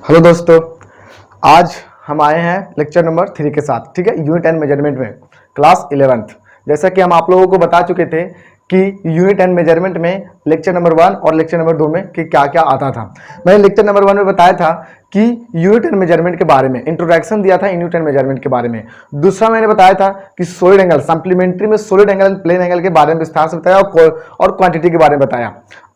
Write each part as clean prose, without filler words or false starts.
Hello दोस्तों, आज हम आए हैं लेक्चर नंबर 3 के साथ। ठीक है, यूनिट एंड मेजरमेंट में क्लास 11th। जैसा कि हम आप लोगों को बता चुके थे कि यूनिट एंड मेजरमेंट में लेक्चर नंबर 1 और लेक्चर नंबर 2 में कि क्या क्या आता था। मैंने लेक्चर नंबर 1 में बताया था कि यूनिट एंड मेजरमेंट के बारे में इंट्रोडक्शन दिया था, यूनिट एंड मेजरमेंट के बारे में। दूसरा मैंने बताया था कि सॉलिड एंगल, सप्लीमेंट्री में solid angle and plane angle के बारे में विस्तार से बताया और क्वांटिटी के बारे में बताया।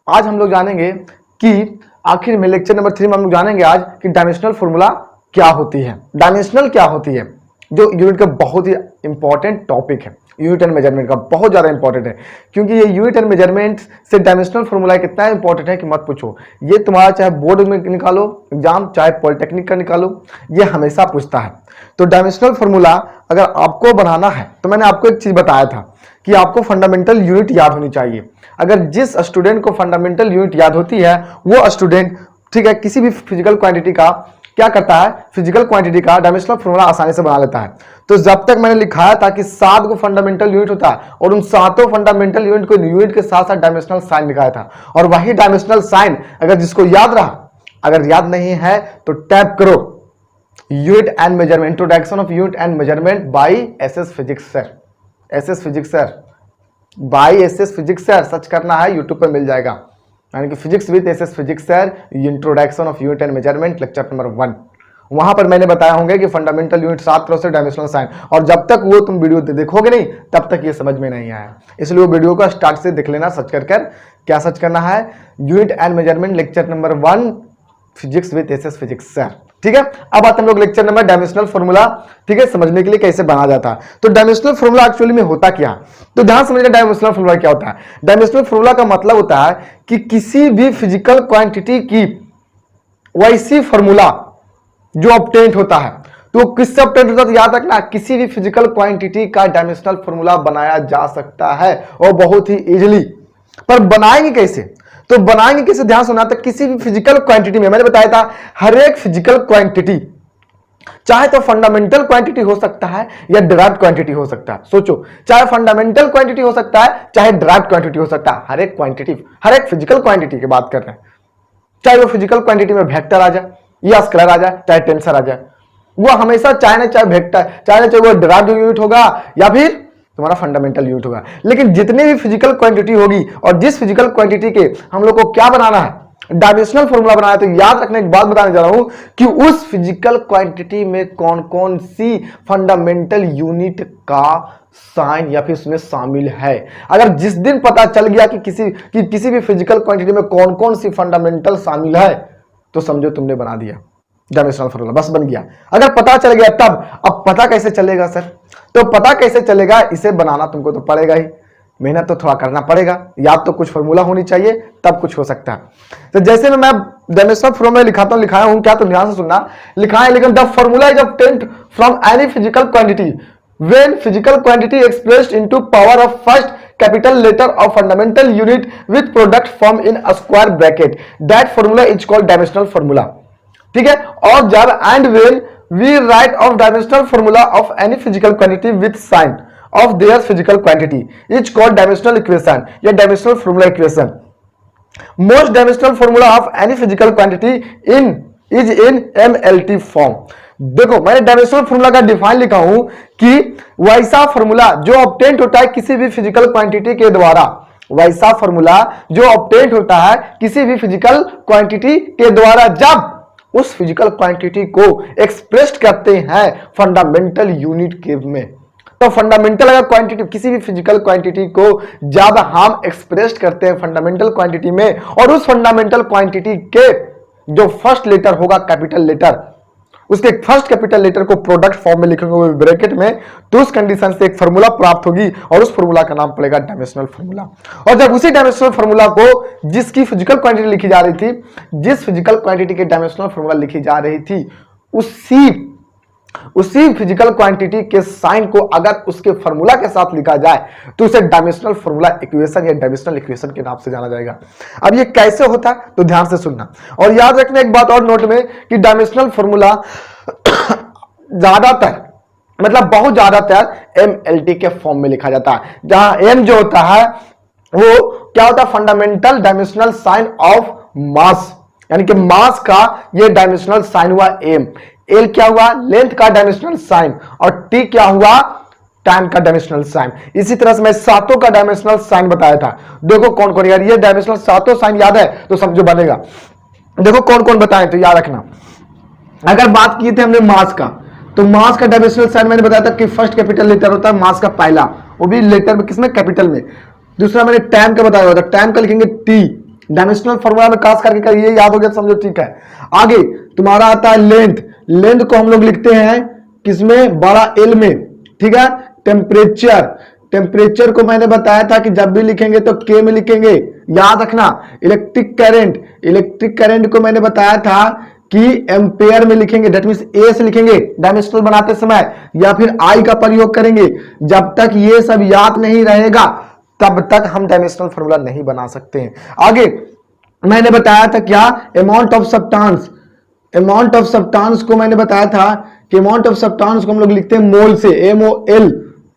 आज हम लोग जानेंगे कि आखिर में लेक्चर नंबर 3 में हम लोग जानेंगे आज कि डायमेंशनल फॉर्मूला क्या होती है, डायमेंशनल क्या होती है, जो यूनिट का बहुत ही इंपॉर्टेंट टॉपिक है। यूनिट एंड मेजरमेंट का बहुत ज्यादा इंपॉर्टेंट है, क्योंकि ये यूनिट एंड मेजरमेंट से डायमेंशनल फॉर्मूला कितना इंपॉर्टेंट है कि मत पूछो। ये तुम्हारा चाहे बोर्ड में निकालो एग्जाम, चाहे पॉलिटेक्निक का निकालो, ये हमेशा पूछता है। तो डायमेंशनल फॉर्मूला अगर आपको बनाना है तो मैंने आपको एक चीज बताया था कि आपको फंडामेंटल यूनिट याद होनी चाहिए। अगर जिस स्टूडेंट को फंडामेंटल यूनिट याद होती है वो स्टूडेंट, ठीक है, किसी भी फिजिकल क्वांटिटी का क्या करता है, फिजिकल क्वांटिटी का डायमेंशनल फॉर्मूला आसानी से बना लेता है। तो जब तक मैंने लिखाया था कि 7 को फंडामेंटल यूनिट होता है और उन 7 फंडामेंटल यूनिट को यूनिट के साथ साथ डायमेंशनल साइन लिखाया था, और वही डायमेंशनल साइन अगर जिसको याद रहा, अगर याद नहीं है तो टैप करो unit and measurement, introduction of unit and measurement by SS physics sir, SS physics sir, by SS physics sir search करना है, यूट्यूब पर मिल जाएगा। यानी कि physics with SS physics sir, introduction of unit and measurement lecture number 1। वहां पर मैंने बताया होंगे कि फंडामेंटल यूनिट 7 तरह से डायमेंशनल साइन, और जब तक वो तुम वीडियो देखोगे नहीं तब तक ये समझ में नहीं आया। इसलिए वो वीडियो का स्टार्ट से देख लेना, सर्च कर क्या सर्च करना है, unit and measurement lecture number 1 physics with SS physics sir. ठीक है, अब आते हम लोग लेक्चर नंबर डायमेंशनल फॉर्मूला, ठीक है, समझने के लिए कैसे बना जाता है। तो डायमेंशनल फॉर्मूला एक्चुअली में होता क्या, तो ध्यान समझिए डायमेंशनल फॉर्मूला क्या होता है। डायमेंशनल फॉर्मूला का मतलब होता है कि किसी भी फिजिकल क्वांटिटी की वैसी फॉर्मूला जो ऑब्टेन्ड होता है, तो किससे ऑब्टेन्ड होता है, तो याद रखना किसी भी फिजिकल क्वांटिटी का डायमेंशनल फॉर्मूला बनाया जा सकता है और बहुत ही इजीली। पर बनाएंगे कैसे, तो बनाएंगे कैसे, ध्यान सुना। तो किसी भी फिजिकल क्वांटिटी में मैंने बताया था हर एक फिजिकल क्वांटिटी चाहे तो फंडामेंटल क्वांटिटी हो सकता है या डिराइव्ड क्वांटिटी हो सकता है। सोचो, चाहे फंडामेंटल क्वांटिटी हो सकता है चाहे डिराइव्ड क्वांटिटी हो सकता है। हर एक क्वांटिटी, हर एक फिजिकल क्वांटिटी की बात कर रहे हैं, चाहे वो फिजिकल क्वांटिटी में वेक्टर आ जाए या स्केलर आ जाए, चाहे टेंसर आ जाए, वो हमेशा चाहे ना चाहे वेक्टर, चाहे ना चाहे वो डिराइव्ड यूनिट होगा या फिर तुम्हारा फंडामेंटल यूनिट होगा। लेकिन जितनी भी फिजिकल क्वांटिटी होगी और जिस फिजिकल क्वांटिटी के हम लोग को क्या बनाना है, डायमेंशनल फॉर्मूला बनाया, तो याद रखने एक बात बताने जा रहा हूं कि उस फिजिकल क्वांटिटी में कौन कौन सी फंडामेंटल यूनिट का साइन या फिर उसमें शामिल है। अगर जिस दिन पता चल गया कि किसी भी फिजिकल क्वांटिटी में कौन कौन सी फंडामेंटल शामिल है, तो समझो तुमने बना दिया डायमेंशनल फॉर्मूला, बस बन गया। अगर पता चल गया तब, अब पता कैसे चलेगा सर, तो पता कैसे चलेगा, इसे बनाना तुमको तो पड़ेगा ही, मेहनत तो थोड़ा करना पड़ेगा, याद तो कुछ फॉर्मूला होनी चाहिए तब कुछ हो सकता है। तो जैसे मैं डायमेंशनल फॉर्मूला लिखाता हूं, लिखाया हूं क्या, तो ध्यान से सुनना, लिखा है, लेकिन the formula is obtained from any physical quantity when physical quantity expressed into power of first capital letter of fundamental unit with product form in a square bracket, that formula is called dimensional formula। ठीक है, और जब and when we write of dimensional formula of any physical quantity with sign of their physical quantity is called dimensional equation या dimensional formula equation। most dimensional formula of any physical quantity is in MLT form। देखो, मैंने dimensional formula का define लिखा हूं कि वैसा formula जो obtained होता है किसी भी फिजिकल क्वांटिटी के द्वारा, वैसा फॉर्मूला जो ऑब्टेन्ड होता है किसी भी फिजिकल क्वांटिटी के द्वारा जब उस फिजिकल क्वांटिटी को एक्सप्रेस करते हैं फंडामेंटल यूनिट के में। तो फंडामेंटल अगर क्वांटिटी, किसी भी फिजिकल क्वांटिटी को जब हम एक्सप्रेस करते हैं फंडामेंटल क्वांटिटी में, और उस फंडामेंटल क्वांटिटी के जो फर्स्ट लेटर होगा कैपिटल लेटर, उसके फर्स्ट कैपिटल लेटर को प्रोडक्ट फॉर्म में लिखेंगे ब्रैकेट में, तो उस कंडीशन से एक फार्मूला प्राप्त होगी और उस फार्मूला का नाम पड़ेगा डायमेंशनल फार्मूला। और जब उसी डायमेंशनल फार्मूला को जिसकी फिजिकल क्वांटिटी लिखी जा रही थी, जिस फिजिकल क्वांटिटी के डायमेंशनल फार्मूला लिखी जा रही थी, उसी फिजिकल क्वांटिटी के साइन को अगर उसके फार्मूला के साथ लिखा जाए तो उसे डायमेंशनल फार्मूला इक्वेशन या डायमेंशनल इक्वेशन के नाम से जाना जाएगा। अब ये कैसे होता है, तो ध्यान से सुनना और याद रखना एक बात और नोट में कि डायमेंशनल फार्मूला ज्यादातर, मतलब बहुत ज्यादातर MLT के फॉर्म में लिखा जाता है, जहां M जो होता है वो क्या होता है, fundamental dimensional sign of mass, यानी कि मास का ये डायमेंशनल साइन हुआ एम, एल क्या हुआ लेंथ का डायमेंशनल साइन, और टी क्या हुआ टाइम का डायमेंशनल साइन। इसी तरह से मैं सातों का डायमेंशनल साइन बताया था। देखो कौन कौन, यार ये डायमेंशनल सातों साइन याद है तो समझो बनेगा। देखो कौन कौन बताए तो याद रखना। अगर बात की थी हमने मास का, तो मास का डायमेंशनल साइन मैंने बताया था कि फर्स्ट कैपिटल लेटर होता है मास का पहला, वो भी लेटर में किसमें कैपिटल में। दूसरा मैंने टाइम का बताया था, टाइम का लिखेंगे टी, डायमेंशनल फॉर्मूला में खास करके कर, ये याद हो गया तो समझो ठीक है। आगे तुम्हारा आता है लेंथ, लेंथ को हम लोग लिखते हैं किसमें बड़ा एल में, ठीक है। टेम्परेचर, टेम्परेचर को मैंने बताया था कि जब भी लिखेंगे तो के में लिखेंगे, याद रखना। इलेक्ट्रिक करंट, इलेक्ट्रिक करंट को मैंने बताया था कि एम्पेयर में लिखेंगे, दैट मींस ए से लिखेंगे डायमेंशनल बनाते समय, या फिर आई का प्रयोग करेंगे। जब तक ये सब याद नहीं रहेगा तब तक हम डायमेंशनल फॉर्मूला नहीं बना सकते हैं। आगे मैंने बताया था क्या, amount of substance, amount of substance को मैंने बताया था कि अमाउंट ऑफ सब्सटेंस को हम लोग लिखते हैं मोल से, MOL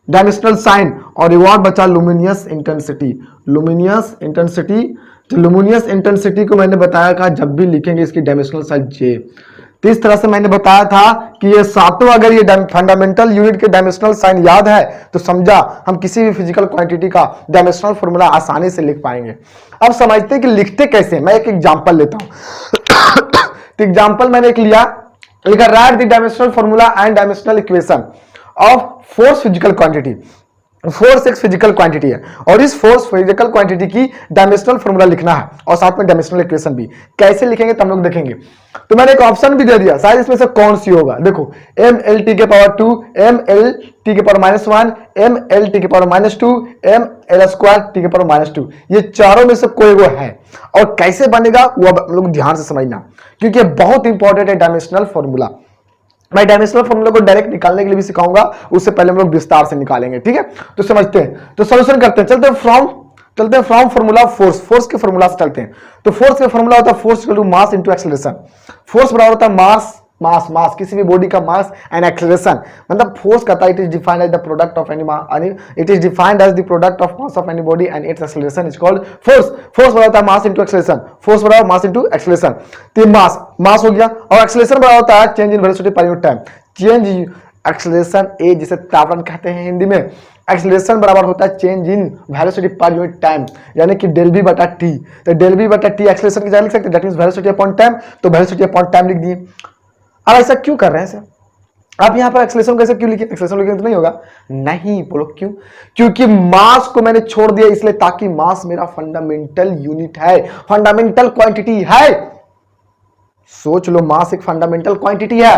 डायमेंशनल साइन, और रिवॉर्ड बचा लुमिनियस इंटेंसिटी, लुमिनियस इंटेंसिटी। तो लुमिनियस इंटेंसिटी को मैंने बताया था जब भी लिखेंगे इसकी डायमेंशनल साइन J। तो इस तरह से मैंने बताया था कि ये सातों अगर ये फंडामेंटल यूनिट के डायमेंशनल साइन याद है तो समझा हम किसी भी फिजिकल क्वांटिटी का डायमेंशनल फॉर्मूला आसानी से लिख पाएंगे। अब समझते हैं कि लिखते कैसे, मैं एक एग्जांपल लेता हूं। तो एग्जांपल मैंने एक लिया, लिखा right the dimensional formula and dimensional equation of force physical quantity. Force एक फिजिकल क्वांटिटी है और इस फोर्स फिजिकल क्वांटिटी की डायमेंशनल फॉर्मूला लिखना है और साथ में डायमेंशनल इक्वेशन भी। कैसे लिखेंगे तो हम लोग देखेंगे। तो मैंने एक ऑप्शन भी दे दिया, शायद इसमें से कौन सी होगा। देखो mLt के पावर 2, mLt के पावर -1, mLt के पावर -2, mL² के पावर -2, ये चारों में से कोई वो है। और कैसे बनेगा वो अब हम लोग ध्यान से समझना, क्योंकि बहुत इंपॉर्टेंट है डायमेंशनल फॉर्मूला। मैं डायमेंशनल फॉर्मूला को डायरेक्ट निकालने के लिए भी सिखाऊंगा, उससे पहले हम लोग विस्तार से निकालेंगे, ठीक है। तो समझते हैं, तो सॉल्यूशन करते हैं। चलते हैं फ्रॉम फॉर्मूला फोर्स, फोर्स के फॉर्मूला से चलते हैं। तो फोर्स का फॉर्मूला होता है force equal to mass into acceleration. Force बराबर होता है मास किसी भी बॉडी का मास एंड एक्सेलरेशन। मतलब फोर्स कहता है it is defined as the product of any mass, it is defined as the product of mass of any body and its acceleration is called force. Force बराबर होता है मास into acceleration, force बराबर मास into acceleration. तो मास हो गया, और acceleration बराबर होता है change in velocity per unit time. Change acceleration A जिसे तापमान कहते हैं हिंदी में, एक्सेलरेशन बराबर होता है change in velocity per unit time, यानी कि डेल बी बटा टी। तो डेल बी बटा टी एक्सेलरेशन की जगह लिख सकते हैं, that means velocity upon time, तो वेलोसिटी अपॉन टाइम लिख दिए। अब ऐसा क्यों कर रहे हैं सर, आप यहां पर एक्सेलरेशन कैसे क्यों लिखे, एक्सेलरेशन लिखे तो नहीं होगा, नहीं बोलो क्यों, क्योंकि मास को मैंने छोड़ दिया इसलिए ताकि मास मेरा फंडामेंटल यूनिट है, फंडामेंटल क्वांटिटी है। सोच लो मास एक फंडामेंटल क्वांटिटी है।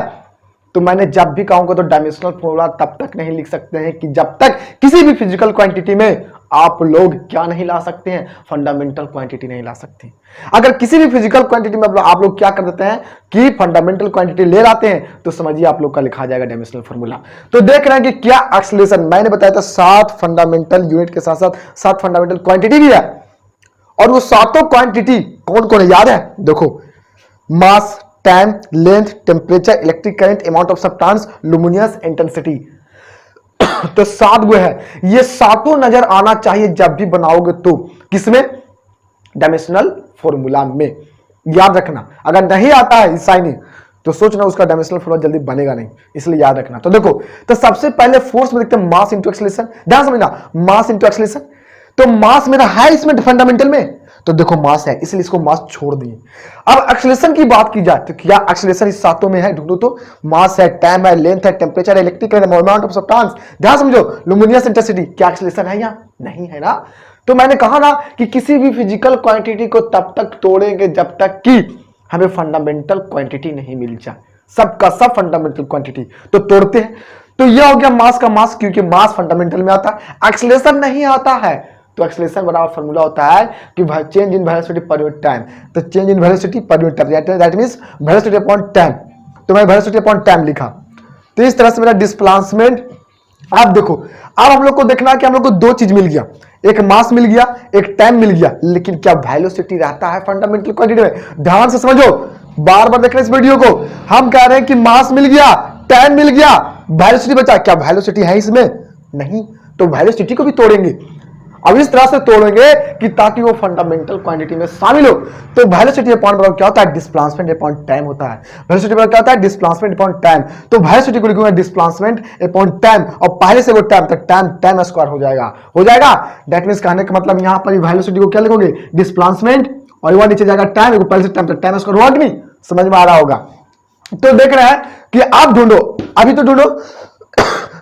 तो मैंने जब भी कहूंगा तो डायमेंशनल फॉर्मूला तब तक नहीं लिख सकते हैं कि जब तक किसी भी फिजिकल क्वांटिटी में आप लोग क्या नहीं ला सकते हैं, फंडामेंटल क्वांटिटी नहीं ला सकते। अगर किसी भी फिजिकल क्वांटिटी में आप लोग क्या कर देते हैं कि फंडामेंटल क्वांटिटी ले आते हैं, तो समझिए आप लोग का लिखा जाएगा डायमेंशनल फॉर्मूला। तो देख रहे हैं कि क्या एक्सेलरेशन, मैंने बताया था 7 फंडामेंटल यूनिट के साथ साथ 7 फंडामेंटल क्वांटिटी भी है, और वो सातों क्वांटिटी कौन कौन है याद है। देखो mass, time, length, temperature, electric current, amount of substance, luminous intensity. तो 7 गो है, ये सातों नजर आना चाहिए जब भी बनाओगे तो किसमें, डायमेंशनल फॉर्मूला में। याद रखना, अगर नहीं आता है साइनिंग तो सोचना उसका डायमेंशनल फॉर्मूला जल्दी बनेगा नहीं, इसलिए याद रखना। तो देखो, तो सबसे पहले फोर्स में देखते हैं मास इंटू एक्सेलरेशन। ध्यान समझना, मास इंटू एक्सेलरेशन। तो मास मेरा है इसमें फंडामेंटल में, तो देखो मास है इसलिए इसको मास छोड़ दिए। अब एक्सेलरेशन की बात की जाए तो क्या एक्सेलरेशन इस सातों में है, ढूंढो तो। मास है, टाइम है, लेंथ है, टेम्परेचर है, इलेक्ट्रिक है, अमाउंट ऑफ सब्सटेंस। ध्यान समझो, लुमिनियस इंटेंसिटी, क्या एक्सेलरेशन है या नहीं है ना। तो मैंने कहा ना कि किसी भी फिजिकल क्वांटिटी को तब तक तोड़ेंगे जब तक कि हमें फंडामेंटल क्वांटिटी नहीं मिल जाए, सबका सब फंडामेंटल क्वांटिटी तो तोड़ते हैं। तो यह हो गया मास का मास, क्योंकि मास फंडामेंटल में आता है, एक्सेलरेशन नहीं आता है। तो एक्सेलरेशन बराबर फॉर्मूला होता है कि change in velocity per unit time. तो change in velocity per unit time, that means velocity upon time. तो मैं वेलोसिटी अपॉन टाइम लिखा। तो इस तरह से मेरा डिस्प्लेसमेंट। अब देखो, अब हम लोग को देखना है कि हम लोग को 2 चीज मिल गया, एक मास मिल गया, एक टाइम मिल गया, लेकिन क्या वेलोसिटी रहता है फंडामेंटल क्वांटिटी में। ध्यान से समझो, बार बार देखना इस वीडियो को। हम कह रहे हैं कि मास मिल गया, टाइम मिल गया, वेलोसिटी बचा, क्या वेलोसिटी है इसमें, नहीं। तो वेलोसिटी को भी तोड़ेंगे। अब इस तरह से तोड़ेंगे कि ताकि वो फंडामेंटल क्वांटिटी में शामिल हो। तो वेलोसिटी अपॉन बराबर क्या होता है, डिस्प्लेसमेंट अपॉन टाइम होता है। वेलोसिटी बराबर क्या होता है, डिस्प्लेसमेंट अपॉन टाइम। तो वेलोसिटी को लिखूंगा डिस्प्लेसमेंट अपॉन टाइम, और पहले से वो टाइम, तो टाइम स्क्वायर हो जाएगा। दैट मींस कहने का मतलब यहां पर वेलोसिटी को क्या लिखोगे, डिस्प्लेसमेंट, और वहां नीचे जाएगा टाइम, पहले से टाइम, तो टाइम स्क्वायर हुआ कि नहीं, समझ में आ रहा होगा। तो देख रहे हैं कि आप ढूंढो, अभी तो ढूंढो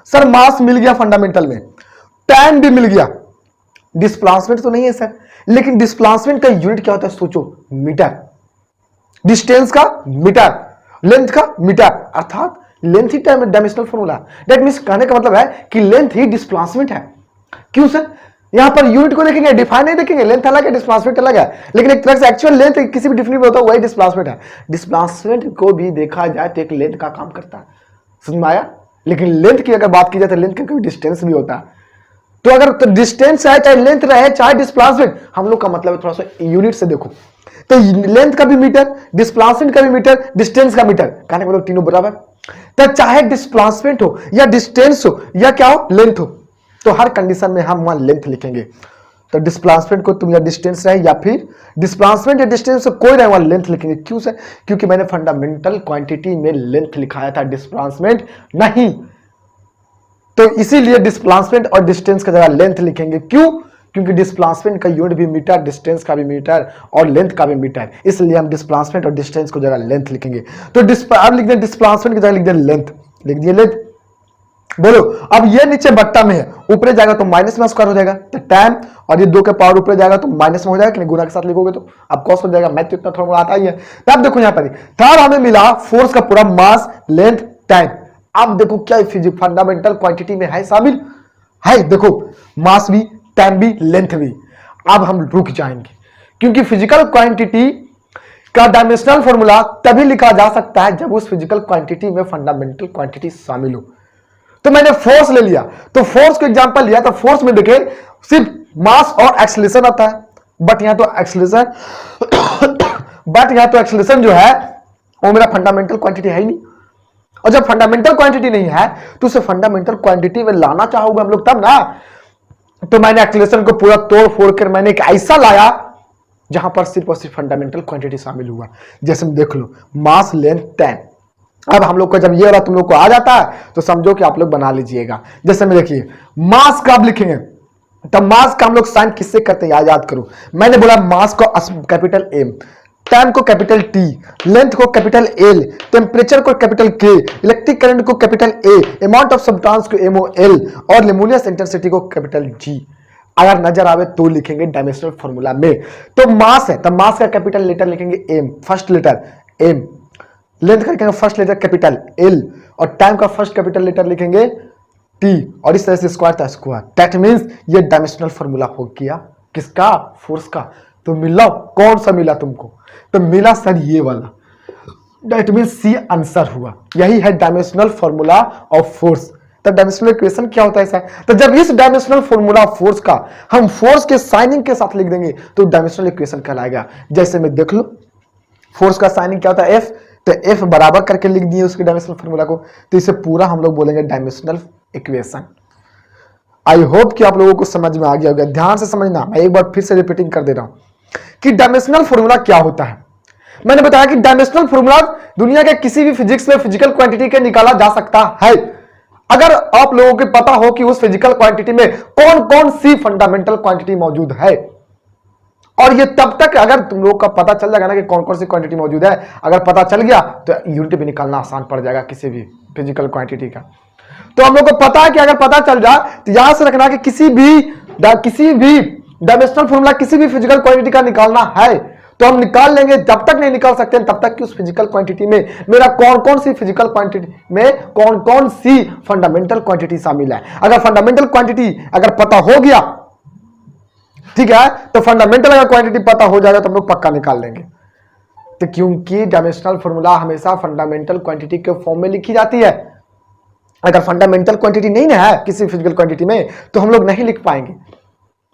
सर मास मिल गया फंडामेंटल में, टाइम भी मिल गया, डिस्प्लेसमेंट तो नहीं है सर, लेकिन डिस्प्लेसमेंट का यूनिट क्या होता है सोचो, मीटर, डिस्टेंस का मीटर, लेंथ का मीटर, अर्थात length he dimensional formula. That means कहने का मतलब है कि लेंथ ही डिस्प्लेसमेंट है। क्यों सर, यहां पर यूनिट को देखेंगे, डिफाइन नहीं देखेंगे, लेंथ अलग है, डिस्प्लेसमेंट अलग है, लेकिन एक तरह से एक्चुअल लेंथ किसी भी डिफिनेट में होता है, वही डिस्प्लेसमेंट है। डिस्प्लेसमेंट को भी देखा जाए तो एक लेंथ का काम करता है, समझ में आया। लेकिन लेंथ की अगर बात की जाए तो लेंथ का कोई डिस्टेंस भी होता है। तो अगर तो डिस्टेंस है, चाहे लेंथ रहे, चाहे डिस्प्लेसमेंट, हम लोग का मतलब है थोड़ा सा यूनिट से देखो। तो लेंथ का भी मीटर, डिस्प्लेसमेंट का भी मीटर, डिस्टेंस का मीटर, कहने का मतलब तीनों बराबर। तो चाहे डिस्प्लेसमेंट हो या डिस्टेंस हो या क्या हो, लेंथ हो, तो हर कंडीशन में हम वहां लेंथ लिखेंगे। तो डिस्प्लेसमेंट को तुम या डिस्टेंस रहे या फिर डिस्प्लेसमेंट या डिस्टेंस से कोई रहे, वहां लेंथ लिखेंगे। क्यों सर, क्योंकि मैंने फंडामेंटल क्वांटिटी में लेंथ लिखाया था, डिस्प्लेसमेंट नहीं। तो इसीलिए डिस्प्लेसमेंट और डिस्टेंस का जगह लेंथ लिखेंगे। क्यों, क्योंकि डिस्प्लेसमेंट का यूनिट भी मीटर, डिस्टेंस का भी मीटर और लेंथ का भी मीटर, इसलिए हम डिस्प्लेसमेंट और डिस्टेंस को जगह लेंथ लिखेंगे। तो अब लिख दें डिस्प्लेसमेंट की जगह लिख दें लेंथ, लिख दिए लेंथ। बोलो, अब ये नीचे बट्टा में है, ऊपर जाएगा तो माइनस में स्क्वायर हो जाएगा, तो टाइम, और ये 2 के पावर ऊपर जाएगा तो माइनस में हो जाएगा कि नहीं, गुना के साथ लिखोगे तो अब कॉस हो जाएगा। मैथ तो इतना थोड़ा आता ही है। तब देखो यहां पर तब हमें मिला फोर्स का पूरा मास, लेंथ, टाइम। अब देखो क्या फिजिक्स फंडामेंटल क्वांटिटी में है शामिल है, देखो मास भी, टाइम भी, लेंथ भी। अब हम रुक जाएंगे, क्योंकि फिजिकल क्वांटिटी का डायमेंशनल फॉर्मूला तभी लिखा जा सकता है जब उस फिजिकल क्वांटिटी में फंडामेंटल क्वांटिटी शामिल हो। तो मैंने फोर्स ले लिया, तो फोर्स को एग्जांपल लिया, तो फोर्स में देखे सिर्फ मास और एक्सीलरेशन आता है, बट यहां तो एक्सीलरेशन जो है वो मेरा फंडामेंटल क्वांटिटी है ही नहीं। और जब फंडामेंटल क्वांटिटी नहीं है तो उसे फंडामेंटल क्वांटिटी में लाना चाहोगे हम लोग तब ना। तो मैंने एक्सीलरेशन को पूरा तोड़ फोड़ कर मैंने एक ऐसा लाया जहां पर सिर्फ और सिर्फ फंडामेंटल क्वांटिटी शामिल हुआ। जैसे देख लो मास, लेंथ, टाइम। अब हम लोग को जब ये वाला तुम लोग को आ जाता है तो समझो कि आप लोग बना लीजिएगा। जैसे में देखिए मास का आप लिखेंगे, तब मास का हम लोग साइन किससे करते हैं याद करो। मैंने बोला मास को कैपिटल एम, टाइम को कैपिटल टी, लेंथ को कैपिटल एल, टेम्परेचर को कैपिटल के, इलेक्ट्रिक करंट को capital A, amount of substance को एमओएल, और लुमिनस इंटेंसिटी को कैपिटल जी। अगर नजर आवे तो लिखेंगे डायमेंशनल फॉर्मूला में। तो मास है, तब मास का कैपिटल लेटर लिखेंगे M, first letter M, length का लिखेंगे फर्स्ट लेटर कैपिटल एल, और टाइम का फर्स्ट कैपिटल लेटर लिखेंगे टी, और इस तरह से स्क्वायर था स्क्वायर। दैट मींस ये डायमेंशनल फॉर्मूला हो गया किसका, फोर्स का। तो मिला कौन सा मिला तुमको, तो मिला सर ये वाला। दैट मींस सी आंसर हुआ, यही है डायमेंशनल फॉर्मूला ऑफ फोर्स। तो डायमेंशनल इक्वेशन क्या होता है सर, तो जब इस डायमेंशनल फॉर्मूला ऑफ फोर्स का हम फोर्स के साइनिंग के साथ लिख देंगे तो डायमेंशनल इक्वेशन कहलाएगा। जैसे में देख लो फोर्स का साइनिंग क्या होता है एफ, तो एफ बराबर करके लिख दिए उसके डायमेंशनल फॉर्मूला को, तो इसे पूरा हम लोग बोलेंगे डायमेंशनल इक्वेशन। आई होप कि आप लोगों को समझ में आ गया होगा। ध्यान से समझना, मैं एक बार फिर से रिपीटिंग कर दे रहा हूं कि डायमेंशनल फॉर्मूला क्या होता है। मैंने बताया कि डायमेंशनल फॉर्मूला दुनिया के किसी भी फिजिक्स में फिजिकल क्वांटिटी के निकाला जा सकता है, अगर आप लोगों को पता हो कि उस फिजिकल क्वांटिटी में कौन कौन सी फंडामेंटल क्वांटिटी मौजूद है। और ये तब तक अगर तुम लोगों का पता चल जाएगा ना कि कौन कौन सी क्वांटिटी मौजूद है, अगर पता चल गया तो यूनिट भी निकालना आसान पड़ जाएगा किसी भी फिजिकल क्वांटिटी का। तो हम लोग को पता है कि अगर पता चल जाए तो यहां से रखना कि किसी भी डायमेंशनल फॉर्मूला किसी भी फिजिकल क्वांटिटी का निकालना है तो हम निकाल लेंगे। जब तक नहीं निकाल सकते तब तक कि उस फिजिकल क्वांटिटी में मेरा कौन कौन सी फिजिकल क्वांटिटी में कौन कौन सी फंडामेंटल क्वांटिटी शामिल है। अगर फंडामेंटल क्वांटिटी अगर पता हो गया, ठीक है, तो फंडामेंटल अगर क्वांटिटी पता हो जाएगा तो हम लोग पक्का निकाल लेंगे। तो क्योंकि डायमेंशनल फॉर्मूला हमेशा फंडामेंटल क्वांटिटी के फॉर्म में लिखी जाती है। अगर फंडामेंटल क्वांटिटी नहीं ना है किसी फिजिकल क्वांटिटी में तो हम लोग नहीं लिख पाएंगे,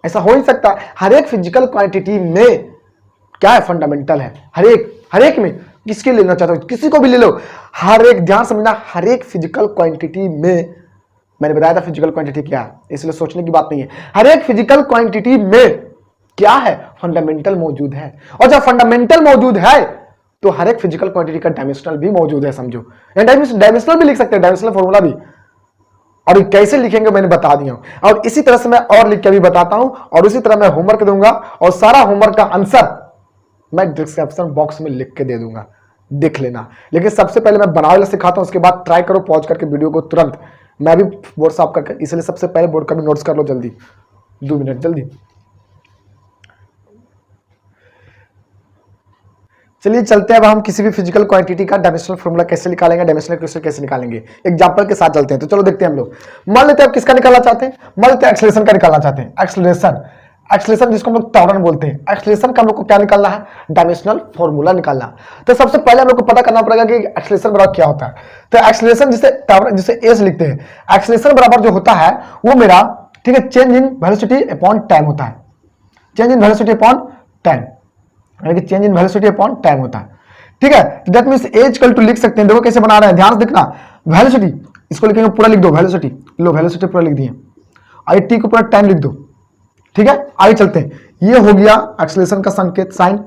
ऐसा हो ही सकता। हर एक फिजिकल क्वांटिटी में क्या है, फंडामेंटल है। हर एक में, किसके लेना चाहते हो किसी को भी ले लो, हर एक, ध्यान समझना, हर एक फिजिकल क्वांटिटी में मैंने बताया था फिजिकल क्वांटिटी क्या है, इसलिए सोचने की बात नहीं है। हर एक फिजिकल क्वांटिटी में क्या है, फंडामेंटल मौजूद है, और जब फंडामेंटल मौजूद है तो हर एक फिजिकल क्वांटिटी का डायमेंशनल भी मौजूद है, समझो। डायमेंशनल भी लिख सकते हैं, डायमेंशनल फॉर्मूला भी, और कैसे लिखेंगे मैंने बता दिया हूं। और इसी तरह से मैं और लिख के भी बताता हूं, और उसी तरह मैं होमवर्क दूंगा, और सारा होमवर्क का आंसर मैं डिस्क्रिप्शन बॉक्स में लिख के दे दूंगा, देख लेना। लेकिन सबसे पहले मैं बनाने वाला सिखाता हूं, उसके बाद ट्राई करो पॉज करके वीडियो को तुरंत। मैं भी बोर्ड साफ करके, इसलिए सबसे पहले बोर्ड का भी नोट्स कर लो जल्दी, 2 मिनट जल्दी। चलिए चलते हैं, अब हम किसी भी फिजिकल क्वांटिटी का डायमेंशनल फॉर्मूला कैसे निकालेंगे, डायमेंशनल इक्वेशन कैसे निकालेंगे, एग्जांपल के साथ चलते हैं। तो चलो देखते हैं हम लोग। मान लेते हैं आप किसका निकालना चाहते हैं, मान लेते हैं एक्सेलरेशन का निकालना चाहते हैं। एक्सेलरेशन जिसको हम लोग टॉर्न बोलते हैं, एक्सेलरेशन का हम लोग को क्या निकालना है, डायमेंशनल फॉर्मूला निकालना। तो सबसे पहले हम लोग को पता करना पड़ेगा कि एक्सेलरेशन बराबर क्या होता है। तो एक्सेलरेशन जिसे एस लिखते हैं, एक्सेलरेशन बराबर जो होता है वो मेरा, ठीक है, change in velocity upon time होता है। Change in velocity upon time, change in velocity upon time होता है, ठीक है। That means A equal to लिख सकते हैं, देखो कैसे बना रहे हैं, ध्यान से देखना। वेलोसिटी इसको लिखेंगे पूरा लिख दो, वेलोसिटी लो, वेलोसिटी पूरा लिख दिए, आई टी को पूरा टाइम लिख दो, ठीक है। आगे चलते हैं, ये हो गया एक्सेलरेशन का संकेत साइन।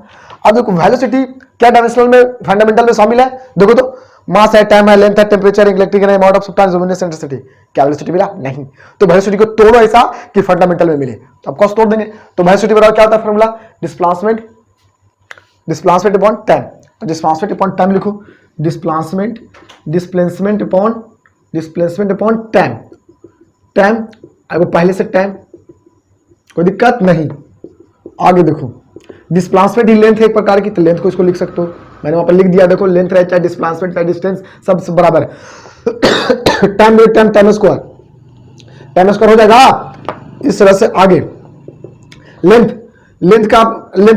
अब देखो वेलोसिटी क्या डायमेंशनल में, फंडामेंटल में शामिल है, देखो तो मास है, टाइम है, लेंथ है, temperature, electric energy, amount of substance, luminous intensity. क्या वेलोसिटी मिला? नहीं। तो वेलोसिटी को तोड़ो ऐसा कि फंडामेंटल में मिले, तो ऑफ कोर्स तोड़ देंगे। तो वेलोसिटी बराबर क्या होता है फॉर्मूला, डिस्प्लेसमेंट अपॉन टाइम। तो डिस्प्लेसमेंट अपॉन टाइम लिखो, डिस्प्लेसमेंट अपॉन टाइम। टाइम अब पहले से टाइम, कोई दिक्कत नहीं। आगे देखो, डिस्प्लेसमेंट ही लेंथ है एक प्रकार की, तो लेंथ को इसको लिख सकते हो, मैंने वहां पर लिख दिया। देखो लेंथ रहे चाहे डिस्प्लेसमेंट चाहे डिस्टेंस, सब बराबर है। टाइम स्क्वायर हो जाएगा। इस तरह से आगे लेंथ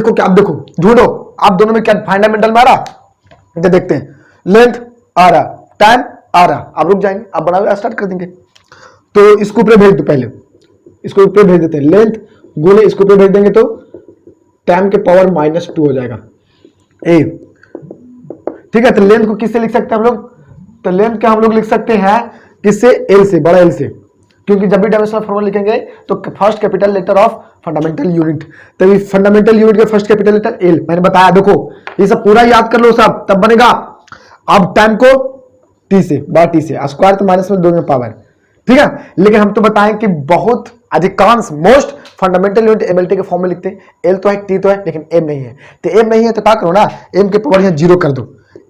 को क्या आप देखो, ढूंढो आप दोनों में क्या फंडामेंटल में आ रहा, तो देखते हैं। लेंथ आ रहा, टाइम आ रहा, आप रुक जाएंगे, आप बनाओ स्टार्ट कर देंगे। तो इसको ऊपर भेज दो, पहले इसको ऊपर भेज देते हैं, लेंथ गुने इसको ऊपर भेज देंगे तो टाइम के पावर -2 हो जाएगा ए, ठीक है। तो लेंथ को किससे लिख सकते हैं हम लोग, तो लेंथ के हम लोग लिख सकते हैं किससे, एल से, बड़ा एल से, क्योंकि जब भी डायमेंशनल फॉर्मूला लिखेंगे तो first capital letter of fundamental unit, तभी फंडामेंटल यूनिट का फर्स्ट कैपिटल लेटर एल, मैंने बताया। देखो ये सब पूरा याद कर लो सब, तब बनेगा। अब टाइम को टी से, बार टी से, स्क्वायर तो माइनस में 2 में पावर, ठीक है। लेकिन हम तो बताएं कि बहुत अधिकांश मोस्ट फंडामेंटल यूनिट एमएलटी के फॉर्म में लिखते हैं। एल तो है, टी तो है, लेकिन एम नहीं है। तो एम नहीं है तो क्या करो ना, एम के पावर यहाँ 0 कर दो,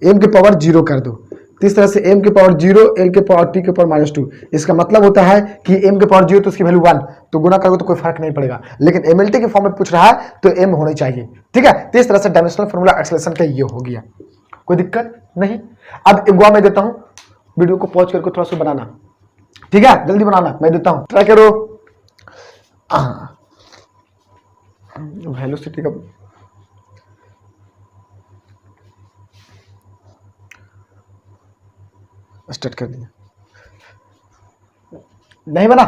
एम के पावर 0 कर दो। इस तरह से m के पावर 0, l के पावर t के पावर -2। इसका मतलब होता है कि m के पावर 0 तो उसकी वैल्यू 1, तो गुना करोगे तो कोई फर्क नहीं पड़ेगा। लेकिन एमएलटी के फॉर्म में पूछ रहा है तो m होनी चाहिए, ठीक है। तो इस तरह से डायमेंशनल फॉर्मूला एक्सेलरेशन का ये हो गया, कोई दिक्कत नहीं। अब एक मैं देता हूं, वीडियो को पॉज करके थोड़ा सा बनाना, ठीक है, जल्दी बनाना, मैं देता हूं, ट्राई करो। वेलोसिटी का स्टार्ट कर दिया, नहीं बना।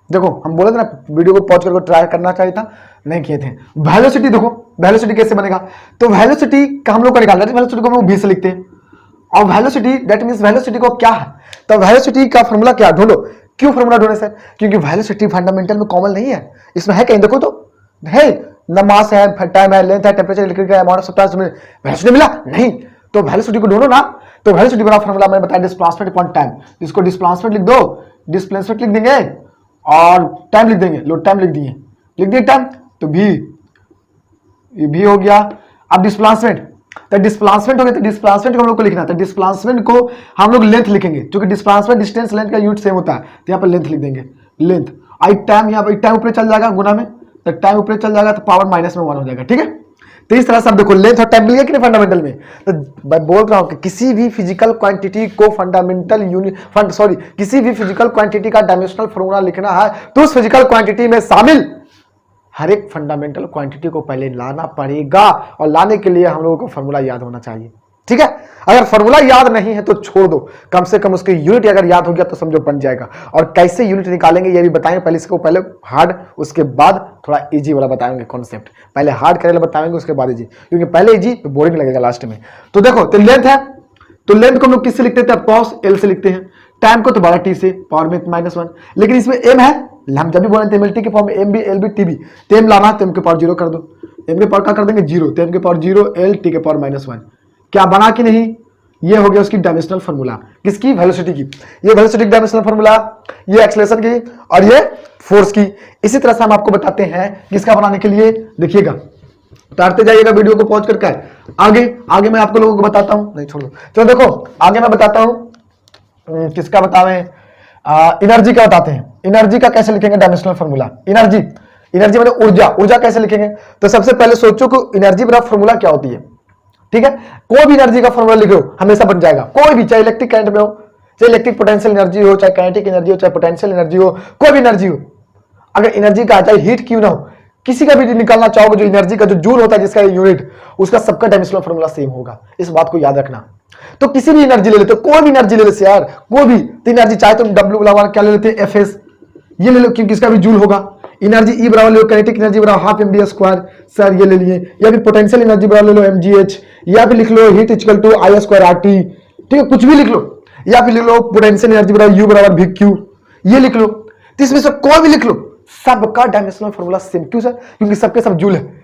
देखो हम बोले थे ना वीडियो को पॉज करके ट्राई करना चाहिए था, नहीं किए थे। वेलोसिटी देखो, वेलोसिटी कैसे बनेगा, तो वेलोसिटी का हम लोग को निकालना है, वेलोसिटी को हम लोग v से लिखते हैं, और वेलोसिटी दैट मींस वेलोसिटी को क्या है, तो वेलोसिटी का फॉर्मूला क्या ढूंढो। क्यों फॉर्मूला ढूंढे सर, क्योंकि वेलोसिटी फंडामेंटल में कॉमन नहीं है, इसमें है कहीं, देखो तो है न, मास है, टाइम है, लेंथ है, टेंपरेचर, इलेक्ट्रिक है, अमाउंट ऑफ सब्सटेंस, वेलोसिटी मिला नहीं, तो वेलोसिटी को ढूंढो ना। तो वेलोसिटी बड़ा फॉर्मूला मैंने बताया, डिस्प्लेसमेंट अपॉन टाइम। इसको डिस्प्लेसमेंट लिख दो, डिस्प्लेसमेंट लिख देंगे और टाइम लिख देंगे, लो टाइम लिख दिए टाइम, तो भी हो गया। अब डिस्प्लेसमेंट, तो डिस्प्लेसमेंट हो गया, तो डिस्प्लेसमेंट को हम लोग को लिखना है, तो डिस्प्लेसमेंट को हम लोग लेंथ लिखेंगे, क्योंकि डिस्प्लेसमेंट डिस्टेंस लेंथ का यूनिट सेम होता है, तो यहाँ पर लेंथ लिख देंगे, लेंथ। आई टाइम, यहाँ पर टाइम ऊपर चल जाएगा गुना में, तो टाइम ऊपर चल जाएगा तो पावर -1 हो जाएगा, ठीक है। तो इस तरह से आप देखो लेंथ और टाइम मिल गया कि नहीं फंडामेंटल में। तो मैं बोल रहा हूं कि किसी भी फिजिकल क्वांटिटी को फंडामेंटल यूनिट किसी भी फिजिकल क्वांटिटी का डायमेंशनल फॉर्मूला लिखना है तो उस फिजिकल क्वांटिटी में शामिल हर एक फंडामेंटल क्वांटिटी को पहले लाना पड़ेगा, और लाने के लिए हम लोगों को फॉर्मूला याद होना चाहिए, ठीक है। अगर फॉर्मूला याद नहीं है तो छोड़ दो, कम से कम उसके यूनिट अगर याद हो गया तो समझो बन जाएगा। और कैसे यूनिट निकालेंगे ये भी बताएंगे, पहले इसको पहले हार्ड, उसके बाद थोड़ा इजी वाला बताएंगे कॉन्सेप्ट, पहले हार्ड करेला बताएंगे उसके बाद इजी, क्योंकि पहले इजी तो बोरिंग लगेगा लास्ट में। तो देखो, तो लेंथ है, तो लेंथ को हम लोग किससे लिखते थे, ऑफ कोर्स एल से लिखते हैं, टाइम को तो 12t से पावर में -1, लेकिन इसमें m है, हम जब भी बोले थे एमएलटी के फॉर्म में M B L B T B, तो m लाना है तो m के पावर 0 कर दो, m के पावर क्या कर देंगे 0, तो m के पावर 0 l t के पावर -1, क्या बना कि नहीं, ये हो गया उसकी डायमेंशनल फार्मूला, किसकी, वेलोसिटी की, ये वेलोसिटी डायमेंशनल फार्मूला, ये एक्सेलरेशन की और ये फोर्स की। इसी तरह से हम आपको बताते हैं किसका बनाने के लिए, देखिएगा उतारते जाइएगा वीडियो को पहुंच करके, आगे मैं आपको लोगों को बताता हूं, नहीं छोड़ो, चलो देखो आगे मैं बताता हूं किसका बतावे, एनर्जी का बताते हैं, एनर्जी का कैसे लिखेंगे डायमेंशनल फार्मूला, एनर्जी माने ऊर्जा कैसे लिखेंगे, तो सबसे पहले सोचो कि एनर्जी बराबर फार्मूला क्या होती है, ठीक है, कोई भी एनर्जी का फॉर्मूला लिखो हमेशा बन जाएगा, कोई भी, चाहे इलेक्ट्रिक करंट में हो, चाहे इलेक्ट्रिक पोटेंशियल एनर्जी हो, चाहे काइनेटिक एनर्जी हो, चाहे पोटेंशियल एनर्जी हो, कोई भी एनर्जी हो, अगर एनर्जी का चाहे हीट क्यों ना हो, किसी का भी निकालना चाहोगे जो एनर्जी का जो जूल होता है जिसका यूनिट, उसका सबका डायमेंशनल फॉर्मूला सेम होगा, इस बात को याद रखना। तो किसी भी एनर्जी ले लेते, कोई भी एनर्जी ले लेते यार, कोई भी, तो एनर्जी चाहे तुम डब्ल्यू बराबर क्या ले लेते, एफ एस, ये ले लो क्योंकि इसका भी जूल होगा, एनर्जी ई बराबर ले लो काइनेटिक एनर्जी बराबर half M V square, sir ये ले लिए, या फिर पोटेंशियल एनर्जी बराबर ले लो एम जी एच, या फिर लिख लो heat equal to I square R T, ठीक है, कुछ भी लिख लो, या फिर लिख लो पोटेंशियल एनर्जी बराबर यू बराबर वी क्यू, ये लिख लो, तो इसमें से कोई भी लिख लो, सबका डायमेंशनल फॉर्मूला सेम, क्यों सर, क्योंकि सबके सब जूल है,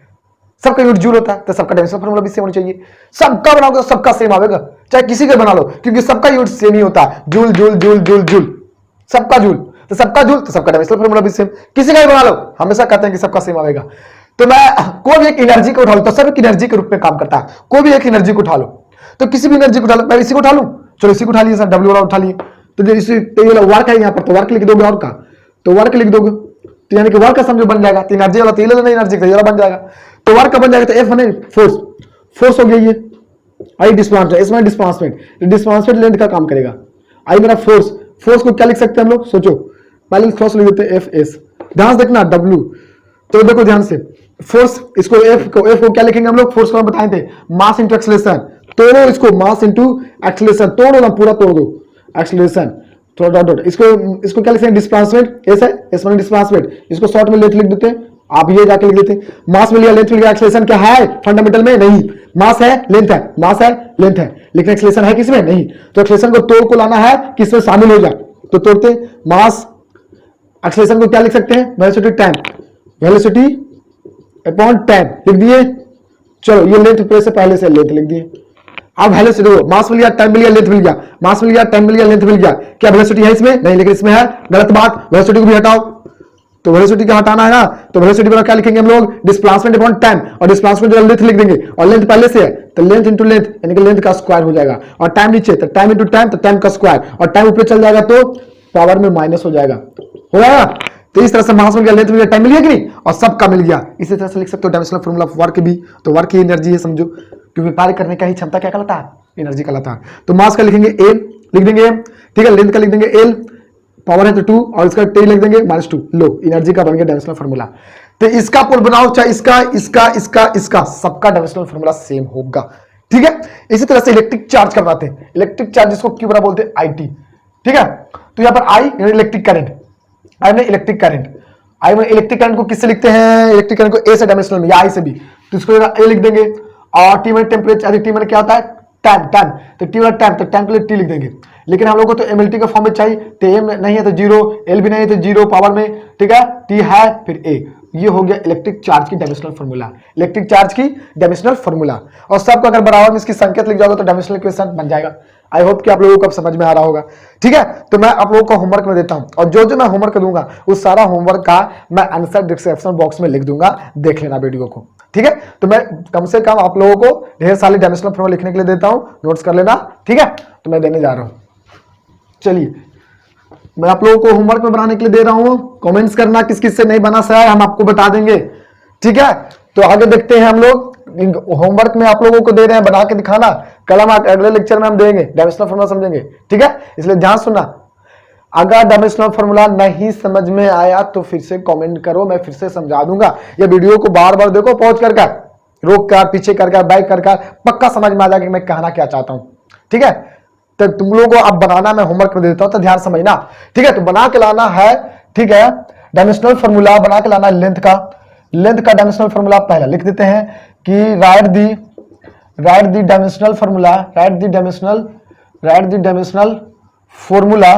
सबका यूनिट जूल होता है, तो सबका डायमेंशनल फॉर्मूला भी सेम होना चाहिए, सबका बनाओगे तो सबका सेम आएगा, चाहे किसी का बना लो, क्योंकि सबका यूनिट सेम ही होता है, joule joule joule joule joule, सबका जूल, तो सबका जूल तो सबका डायमेंशनल फॉर्मूला भी सेम, किसी का भी बना लो, हमेशा कहते हैं कि सबका सेम आएगा। तो मैं कोई भी एक एनर्जी को उठा लो, तो सब एक एनर्जी के रूप में काम करता है, कोई भी एक एनर्जी को उठा लो, तो किसी भी एनर्जी को उठा लो, मैं इसी को उठा लूं, चलो इसी को उठा लिए सर, डब्ल्यू वाला उठा लिए, तो जो इसी वर्क है यहाँ पर, तो वर्क लिख दोगे, और का तो वर्क लिख दोगे, तो यानी कि वर्क का समझो बन जाएगा, तो एनर्जी वाला तो ये लेना, एनर्जी का ये वाला बन जाएगा, तो वर्क का बन जाएगा, तो एफ बने फोर्स, फोर्स हो गया ये, आई डिस्प्लेसमेंट, इसमें डिस्प्लेसमेंट लेंथ का काम करेगा, आई मेरा फोर्स, फोर्स को क्या लिख सकते हैं हम लोग, सोचो पहले फोर्स लिख देते हैं एफ एस, ध्यान से देखना डब्ल्यू, तो देखो ध्यान से, फोर्स इसको एफ को क्या लिखेंगे हम लोग, फोर्स को हम बताए थे मास इंटू एक्सेलरेशन, तोड़ो इसको, मास इंटू एक्सेलरेशन, तोड़ो ना पूरा तोड़ दो, एक्सेलरेशन थोड़ा डॉट डॉट, इसको क्या लिखेंगे, डिस्प्लेसमेंट, एस है, एस माने डिस्प्लेसमेंट, इसको शॉर्ट में लेंथ लिख देते हैं, आप ये जाके लिख देते हैं, मास मिल गया, लेंथ मिल गया, एक्सेलरेशन क्या है फंडामेंटल में, नहीं, मास है लेंथ है, मास है लेंथ है, लेकिन एक्सेलरेशन है किसमें, नहीं, तो एक्सेलरेशन को तोड़ को लाना है किसमें शामिल हो जाए, तो तोड़ते मास एक्सेलरेशन को क्या लिख सकते हैं, velocity time, velocity upon time लिख दिए, चलो ये लेंथ पे से पहले से लेंथ लिख दिए, अब वेलोसिटी देखो, मास मिल गया, टाइम मिल गया, लेंथ मिल गया, मास मिल गया, टाइम मिल गया, लेंथ मिल गया, क्या वेलोसिटी है इसमें, नहीं, लेकिन इसमें है, गलत बात, वेलोसिटी को भी हटाओ, तो वेलोसिटी का हटाना है ना, तो वेलोसिटी पर क्या लिखेंगे हम लोग, डिस्प्लेसमेंट अपॉन टाइम, और डिस्प्लेसमेंट जो लेंथ लिख देंगे, और लेंथ पहले से है तो लेंथ इंटू लेंथ, यानी कि लेंथ का स्क्वायर हो जाएगा, और टाइम नीचे तो टाइम इंटू टाइम, तो टाइम का स्क्वायर, और टाइम ऊपर चल जाएगा तो पावर में माइनस हो जाएगा, हो जाएगा, तो इस तरह से मास मिल गया, लेंथ मिल गया, टाइम मिल गया कि नहीं, और सबका मिल गया, इसी तरह से लिख सकते हो डायमेंशनल फॉर्मूला वर्क भी, तो वर्क की एनर्जी है समझो, क्योंकि कार्य करने का ही क्षमता क्या कहलाता है, एनर्जी कहलाता है, तो मास का लिखेंगे ए, लिख देंगे, ठीक है, लेंथ का लिख देंगे एल, पावर है तो 2, और इसका टी लिख देंगे -2, लो एनर्जी का बन गया डायमेंशनल फॉर्मूला, तो इसका पुल बनाओ, चाहे इसका सबका डायमेंशनल फॉर्मूला सेम होगा, ठीक है। इसी तरह से इलेक्ट्रिक चार्ज का बनाते हैं, इलेक्ट्रिक चार्ज जिसको क्यू बराबर बोलते हैं आई, ठीक है, तो यहाँ पर आई यानी इलेक्ट्रिक करंट, आई में इलेक्ट्रिक करंट, आई में इलेक्ट्रिक करंट को किससे लिखते हैं, इलेक्ट्रिक करंट को ए से डायमेंशनल में, या आई से भी, तो इसको ए लिख देंगे, और टी में टेम्परेचर, टी में क्या होता है टाइम, तो टी वाला टाइम, तो टाइम के लिए टी लिख देंगे, लेकिन हम लोग को तो एमएलटी का फॉर्म में चाहिए, तो एम नहीं है तो 0, एल भी नहीं है तो 0 पावर में, ठीक है, टी है फिर ए, ये हो गया इलेक्ट्रिक चार्ज की डायमेंशनल फार्मूला, इलेक्ट्रिक चार्ज की डायमेंशनल फार्मूला, और सबको अगर बराबर में इसकी संकेत लिख जाओगे तो डायमेंशनल इक्वेशन बन जाएगा। आई होप कि आप लोगों को अब समझ में आ रहा होगा, ठीक है। तो मैं आप लोगों को होमवर्क में देता हूं, और जो जो मैं होमवर्क दूंगा उस सारा होमवर्क का मैं आंसर डिस्क्रिप्शन बॉक्स में लिख दूंगा, देख लेना वीडियो को, ठीक है। तो मैं कम से कम आप लोगों को ढेर सारे डायमेंशनल फार्मूला लिखने के लिए देता हूं, नोट्स कर लेना, ठीक है। तो मैं देने जा रहा हूं, चलिए मैं आप लोगों को होमवर्क में बनाने के लिए दे रहा हूं, कमेंट्स करना किस किस से नहीं बना सर, हम आपको बता देंगे, ठीक है। तो आगे देखते हैं, हम लोग होमवर्क में आप लोगों को दे रहे हैं बना के दिखाना, कल हम अगले लेक्चर में हम देंगे डायमेंशनल फार्मूला समझेंगे, ठीक है। इसलिए ध्यान सुनना, अगर डायमेंशनल फार्मूला नहीं समझ में आया तो फिर से कमेंट करो, मैं फिर से समझा दूंगा, ये वीडियो को बार बार देखो, पहुंच कर रोक कर, पीछे कर, बैक कर, पक्का समझ में आ जाएगा कि मैं कहना क्या चाहता हूं, ठीक है। तो तुम लोगों को अब बनाना मैं होमवर्क में देता हूं, तो ध्यान समझना, ठीक है। तो बना के लाना है, ठीक है, डायमेंशनल फार्मूला बना के लाना है, लेंथ का डायमेंशनल फार्मूला पहला लिख देते हैं कि write the dimensional formula, write the dimensional formula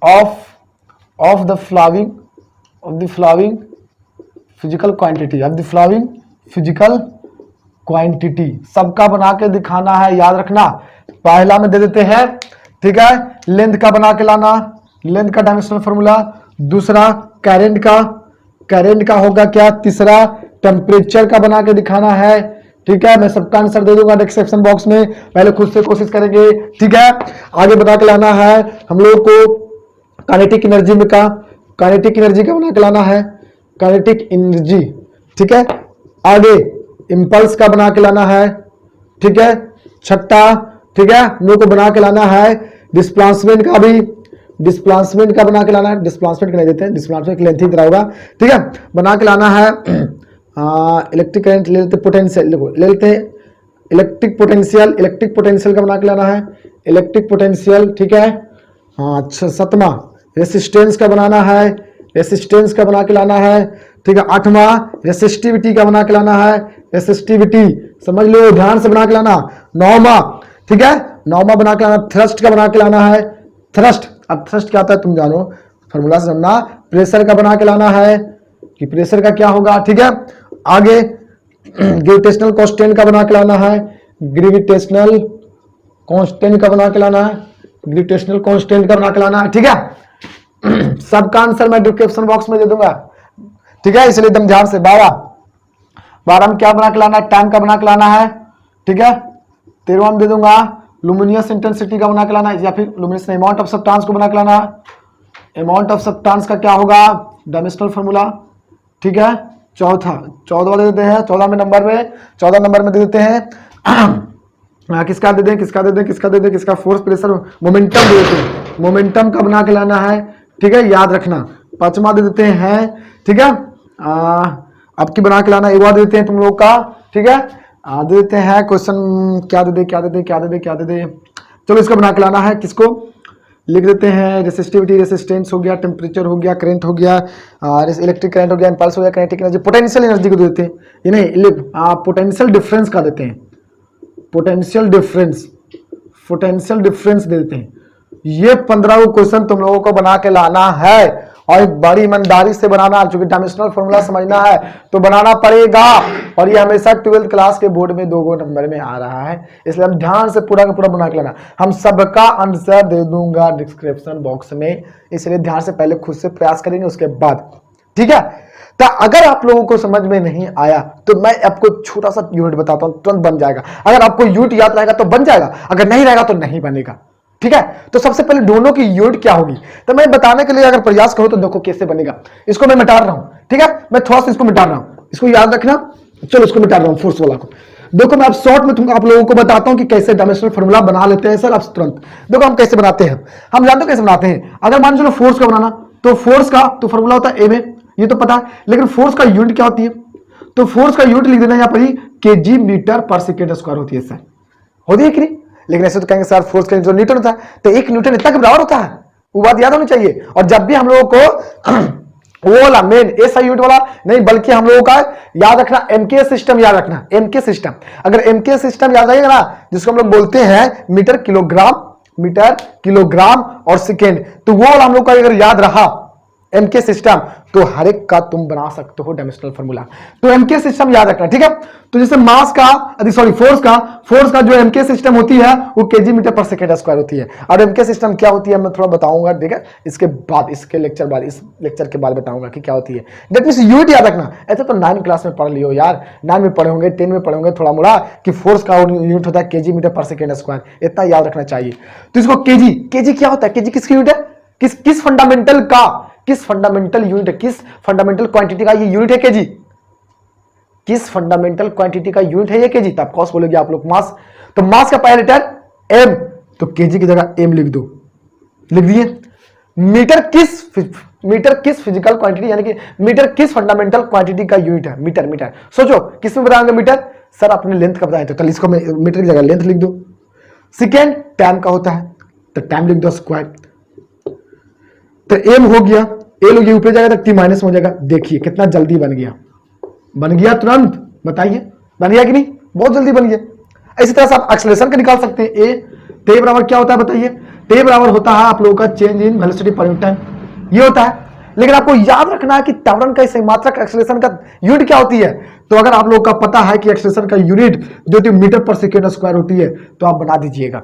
of the following physical quantity सबका बना के दिखाना है, याद रखना। पहला में दे देते हैं, ठीक है, लेंथ का बना के लाना, लेंथ का डायमेंशनल फॉर्मूला। दूसरा करंट का होगा क्या, तीसरा टेम्परेचर का बना के दिखाना है, ठीक है। मैं सबका आंसर दे दूंगा डिस्क्रिप्शन बॉक्स में, पहले खुद से कोशिश करेंगे, ठीक है। आगे बना के लाना है हम लोग को काइनेटिक एनर्जी का बना के लाना है, काइनेटिक एनर्जी, ठीक है। आगे इंपल्स का बना के लाना है, ठीक है। छठा, ठीक है, हम लोग को बना के लाना है डिस्प्लेसमेंट का बना के लाना है। डिस्प्लेसमेंट के नहीं देते हैं, डिस्प्लेसमेंट की लेंथ ही तरह होगा, ठीक है। बना के लाना है इलेक्ट्रिक करंट ले लेते, पोटेंशियल ले लेते हैं, इलेक्ट्रिक पोटेंशियल का बना के लाना है, इलेक्ट्रिक पोटेंशियल, ठीक है। हाँ अच्छा, सतमा रेसिस्टेंस का बनाना है, रेसिस्टेंस का बना के लाना है, ठीक है। आठवां रेसिस्टिविटी का बना के लाना है, रेसिस्टिविटी समझ लो, ध्यान से बना के लाना। नौवां, ठीक है, नौवां बना के लाना, थ्रस्ट का बना के लाना है, थ्रस्ट। अब थ्रस्ट क्या होता है तुम जानो, फॉर्मूला से समझना। प्रेशर का बना के लाना है कि प्रेशर का क्या होगा, ठीक है। आगे ग्रेविटेशनल कांस्टेंट का बना के लाना है, ग्रेविटेशनल कांस्टेंट का बना के लाना है, ग्रेविटेशनल कांस्टेंट का बना के लाना है, ठीक है। सबका आंसर मैं डिस्क्रिप्शन बॉक्स में दे दूंगा, ठीक है, इसलिए एकदम ध्यान से। 12 में क्या बना के लाना है, टाइम का बना के लाना है, ठीक है। 13वां में दे दूंगा लुमिनियस इंटेंसिटी का बना के लाना है, या फिर लुमिनियस अमाउंट ऑफ सब्सटेंस को बना के लाना है। अमाउंट ऑफ सब्सटेंस का क्या होगा, डायमेंशनल फॉर्मूला, ठीक है। 14 दे देते हैं, 14 नंबर में दे देते हैं किसका दे दें, किसका फोर्स, प्रेशर, मोमेंटम दे देते हैं, मोमेंटम का बना के लाना है, ठीक है, याद रखना। 5वां दे देते हैं, ठीक है। अब की बना के लाना, एक बार देते हैं तुम लोग का, ठीक है। दे देते हैं क्वेश्चन, क्या दे दे, चलो इसका बना के लाना है, किसको लिख देते हैं, रेसिस्टिविटी, रेसिस्टेंस हो गया, टेम्परेचर हो गया, करंट हो गया, इलेक्ट्रिक करंट हो गया, इंपल्स हो गया, काइनेटिक एनर्जी, पोटेंशियल एनर्जी को देते हैं, ये नहीं, पोटेंशियल डिफरेंस का देते हैं, पोटेंशियल डिफरेंस दे देते हैं। ये 15 क्वेश्चन तुम लोगों को बना के लाना है, और बड़ी ईमानदारी से बनाना, क्योंकि डायमेंशनल फॉर्मूला समझना है तो बनाना पड़ेगा। और ये हमेशा 12th क्लास के बोर्ड में 2 नंबर में आ रहा है, इसलिए हम ध्यान से पूरा का पूरा बना के लाना। हम सबका आंसर दे दूंगा डिस्क्रिप्शन बॉक्स में, इसलिए ध्यान से पहले खुद से प्रयास करेंगे, उसके बाद, ठीक है। तो अगर आप लोगों को समझ में नहीं आया तो मैं आपको छोटा सा यूनिट बताता हूं, तुरंत बन जाएगा। अगर आपको यूनिट याद रहेगा तो बन जाएगा, अगर नहीं रहेगा तो नहीं बनेगा, ठीक है। तो सबसे पहले दोनों की यूनिट क्या होगी, तो मैं बताने के लिए अगर प्रयास करूं तो देखो कैसे बनेगा। इसको मैं मिटा रहा हूं, ठीक है, मैं थोड़ा सा इसको मिटा रहा हूं, इसको याद रखना। चलो इसको मिटा रहा हूं, फोर्स वाला को। देखो मैं अब शॉर्ट में आप लोगों को बताता हूं कि कैसे डायमेंशनल फॉर्मूला बना लेते हैं सर। अब तुरंत देखो हम कैसे बनाते हैं, हम जानते हो कैसे बनाते हैं। अगर मान चलो फोर्स का बनाना, तो फोर्स का तो फॉर्मूला होता है एम ए, ये तो पता है, लेकिन फोर्स का यूनिट क्या होती है, तो फोर्स का यूनिट लिख देना यहाँ पर ही केजी मीटर पर सेकेंड स्क्वायर होती है सर, होती है कि नहीं। लेकिन ऐसे तो कहेंगे सर फोर्स का जो न्यूटन होता है, तो 1 न्यूटन इतना के बराबर होता है, वो बात याद होनी चाहिए। और जब भी हम लोगों को वो वाला मेन ऐसा यूनिट वाला नहीं, बल्कि हम लोगों का याद रखना एमके सिस्टम, याद रखना एमके सिस्टम। अगर एमके सिस्टम याद रहेगा ना, जिसको हम लोग बोलते हैं मीटर किलोग्राम और सेकेंड, तो वो वाला हम लोग का अगर याद रहा एमके सिस्टम, तो हर एक का तुम बना सकते हो डायमेंशनल फॉर्मूला। तो एमके सिस्टम याद रखना, ठीक है। तो जैसे मास का, फोर्स का जो एमके सिस्टम होती है वो केजी मीटर पर सेकेंड स्क्वायर होती है। और एमके सिस्टम क्या होती है मैं थोड़ा बताऊंगा, ठीक है, इसके बाद, इस लेक्चर के बाद बताऊंगा कि क्या होती है। दैट मींस यूनिट याद रखना। ऐसे तो 9 क्लास में पढ़ लियो यार, 9 में पढ़े होंगे, 10 में पढ़े होंगे थोड़ा मोड़ा, कि फोर्स का यूनिट होता है केजी मीटर पर सेकेंड स्क्वायर, इतना याद रखना चाहिए। तो इसको केजी क्या होता है, केजी किसकी यूनिट है, किस फंडामेंटल यूनिट है, किस फंडामेंटल क्वांटिटी का ये यूनिट है केजी, किस फंडामेंटल क्वांटिटी का यूनिट है ये केजी। तब कॉस बोलोगे आप लोग मास, तो मास का पहला लेटर एम, तो केजी की जगह एम लिख दो, लिख दिए। मीटर किस फिजिकल क्वांटिटी, यानी कि मीटर किस फंडामेंटल क्वांटिटी का यूनिट है, मीटर। सोचो किस में बताएंगे मीटर, सर अपने लेंथ का बताएं, तो चल इसको मीटर की जगह लेंथ लिख दो। सेकेंड टाइम का होता है, तो टाइम लिख दो स्क्वायर। तो एम हो गया, एल हो गया, ऊपर जाएगा तो टी माइनस हो जाएगा। देखिए कितना जल्दी बन गया तुरंत, बताइए बन गया कि नहीं, बहुत जल्दी बन गया। इसी तरह से आप एक्सेलरेशन का निकाल सकते हैं, ए तो ये बराबर क्या होता है बताइए, तो ये बराबर होता है आप लोगों का change in velocity per unit time, ये होता है। लेकिन आपको याद रखना है कि त्वरण का इस मात्रक एक्सेलरेशन का यूनिट क्या होती है। तो अगर आप लोगों का पता है कि एक्सेलरेशन का यूनिट जो होती है मीटर पर सेकेंड स्क्वायर होती है, तो आप बना दीजिएगा,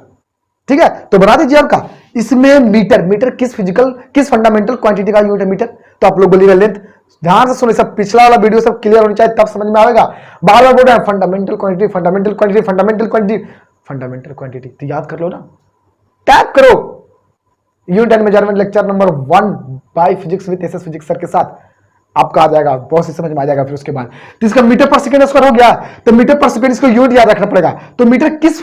ठीक है। तो बना दीजिए आपका, इसमें मीटर, मीटर किस फिजिकल किस फंडामेंटल क्वांटिटी का यूनिट है मीटर, तो आप लोग बोलिएगा लेंथ। ध्यान से सुनिए, सब पिछला वाला वीडियो सब क्लियर होनी चाहिए, तब समझ में आएगा। बार बार बोल रहे हैं fundamental quantity, fundamental quantity, fundamental quantity, fundamental quantity, तो याद कर लो ना, टैप करो unit and measurement lecture number 1 by physics with SS physics sir के साथ, आपका आ जाएगा, बहुत सी समझ में आ जाएगा। फिर उसके बाद तो इसका मीटर पर सेकेंड स्क्वायर हो गया, तो मीटर पर सेकेंड इसको यूनिट याद रखना पड़ेगा। तो मीटर किस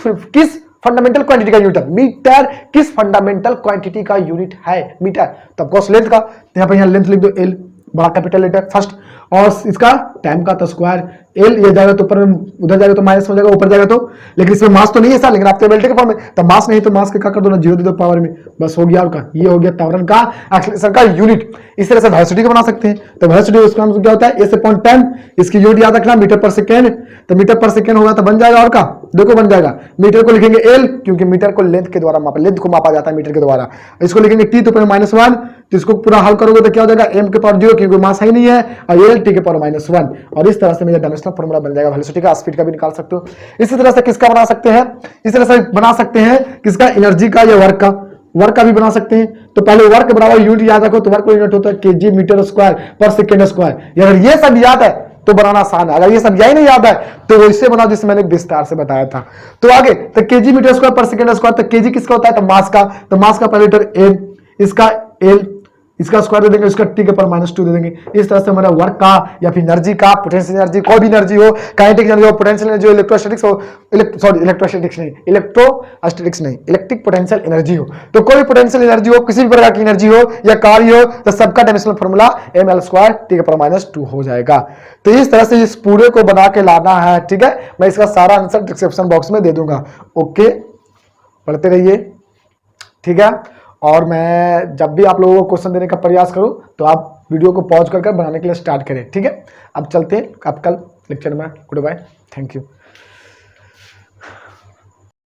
फंडामेंटल क्वांटिटी का यूनिट है, मीटर किस फंडामेंटल क्वांटिटी का यूनिट है मीटर, तो ऑफकोर्स लेंथ का, तो यहाँ लेंथ लिख दो एल, बड़ा कैपिटल लेटर फर्स्ट, और इसका टाइम का तो स्क्वायर एल, ये जाएगा तो ऊपर उधर जाएगा तो माइनस हो जाएगा, ऊपर जाएगा तो, लेकिन इसमें मास तो नहीं है सर, लेकिन आप टेबल के फॉर्म में, तो मास नहीं तो मास के क्या कर दो ना, जीरो दे दो पावर में, बस हो गया आपका, ये हो गया त्वरण का एक्सेलरेशन का यूनिट। इस तरह से वेलोसिटी को बना सकते हैं, तो वेलोसिटी उसका नाम क्या होता है एस अपॉन टाइम, इसकी यूनिट याद रखना मीटर पर सेकेंड, तो मीटर पर सेकेंड होगा तो बन जाएगा, और का देखो बन जाएगा, मीटर को लिखेंगे एल क्योंकि मीटर को लेंथ के द्वारा मापा, लेंथ को मापा जाता है मीटर के द्वारा, इसको लिखेंगे टी तो -1, तो इसको पूरा हल करोगे तो क्या हो जाएगा एम के पावर 0 क्योंकि मास ही नहीं है, और एल टी के पावर -1, और इस तरह से मेरा डायमेंशनल फॉर्मूला बन जाएगा, वेलोसिटी का स्पीड का भी निकाल सकते हो। इसी तरह से किसका बना सकते हैं, इस तरह से बना सकते हैं किसका, एनर्जी का या वर्क का भी बना सकते हैं। तो पहले वर्क बराबर यूनिट याद रखो, तो वर्क यूनिट होता है केजी मीटर स्क्वायर पर सेकेंड स्क्वायर। अगर ये सब याद है तो बनाना आसान है, अगर ये सब यही नहीं याद है तो वैसे बनाओ जिससे मैंने विस्तार से बताया था। तो आगे तो केजी मीटर स्क्वायर पर सेकेंड स्क्वायर, तो केजी किसका होता है, तो मास का, तो मास का पहले लीटर एम, इसका एल, इसका स्क्वायर दे देंगे, इसका टी के पर -2 दे देंगे। इस तरह से हमारा वर्क का या फिर एनर्जी का, पोटेंशियल एनर्जी, कोई भी एनर्जी हो, काइनेटिक एनर्जी हो, पोटेंशियल एनर्जी हो, इलेक्ट्रोस्टैटिक्स हो, इलेक्ट्रोस्टैटिक्स नहीं, इलेक्ट्रिक पोटेंशियल एनर्जी हो, तो कोई भी पोटेंशियल एनर्जी हो, किसी भी प्रकार की एनर्जी हो या कार्य हो, तो सबका डायमेंशनल फॉर्मूला ml² टी के पर -2 हो जाएगा। तो इस तरह से इस पूरे को बना के लाना है, ठीक है। मैं इसका सारा आंसर डिस्क्रिप्शन बॉक्स में दे दूंगा, ओके, पढ़ते रहिए, ठीक है। और मैं जब भी आप लोगों को क्वेश्चन देने का प्रयास करूं तो आप वीडियो को पॉज कर बनाने के लिए स्टार्ट करें, ठीक है। अब चलते हैं, अब कल लेक्चर में, गुड बाय, थैंक यू।